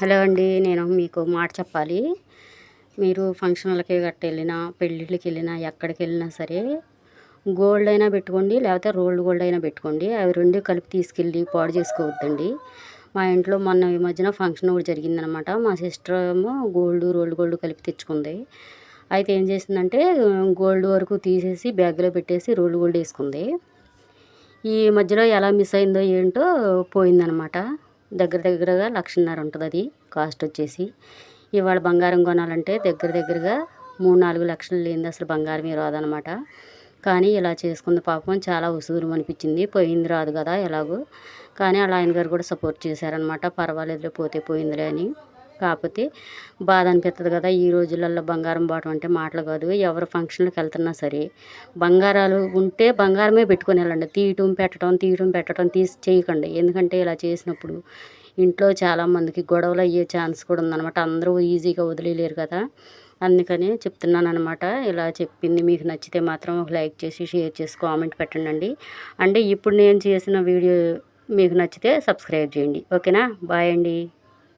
Hello అండి. నేను మీకు మాట చెప్పాలి. మీరు ఫంక్షన్‌లకి గట్టా వెళ్ళినా, పెళ్ళిళ్ళకి వెళ్ళినా, ఎక్కడికి వెళ్ళినా సరే గోల్డ్ అయినా పెట్టుకోండి, లేకపోతే రోల్డ్ గోల్డ్ అయినా పెట్టుకోండి. అవి 2 కలిపి తీసుకెళ్ళి పాడు చేసుకోవద్దండి. మా ఇంట్లో మొన్న ఈ మధ్యన ఫంక్షన్ ఒకటి జరిగిందనమాట. మా సిస్టర్ ఏమో రోల్డ్ గోల్డ్ కలిపి తెచ్చుకుంది. అయితే ఏం చేసిందంటే గోల్డ్ వరకు తీసేసి బ్యాగ్‌లో పెట్టేసి రోల్డ్ గోల్డ్ ఏసుకుంది. ఈ మధ్యలో ఎలా మిస్ అయిందో ఏంటో పోయిందనమాట. దగ్గరగా 1,50,000 ఉంటదది కాస్ట్ వచ్చేసి. ఇవాళ బంగారం కొనాలంటే దగ్గరగా 3, 4 లక్షలు లేనిది అసలు బంగారమే రాదనమాట. కానీ ఇలా చేసుకుంది పాపం. చాలా ఉసూరుమనిపించింది. అనిపించింది. పోయింది రాదు కదా ఎలాగో. కానీ ఆళ్ళ ఆయన గారు కూడా సపోర్ట్ చేశారనమాట. పర్వాలేదులే పోతే పోయిందిలే అని. కాపోతే బాధ అనిపిత్తది కదా! ఈ రోజులల్లో బంగారం పోవటం అంటే మాటలు కాదు. ఎవరు ఫంక్షన్‌లకి వెళ్తున్నా సరే బంగారాలు ఉంటే బంగారమే పెట్టుకొని వెళ్ళండి. తీయటం, పెట్టటం తీసి చేయకండి. ఎందుకంటే ఇలా చేసినప్పుడు ఇంట్లో చాలామందికి గొడవలు అయ్యే ఛాన్స్ కూడా ఉందనమాట. అందరూ ఈజీగా వదిలేయలేరు కదా! అందుకని చెప్తున్నాననమాట. ఇలా చెప్పింది మీకు నచ్చితే మాత్రం ఒక లైక్ చేసి, షేర్ చేసి, కామెంట్ పెట్టండండి. అంటే ఇప్పుడు నేను చేసిన వీడియో మీకు నచ్చితే సబ్స్క్రైబ్ చేయండి. ఓకేనా? బాయ్ అండి.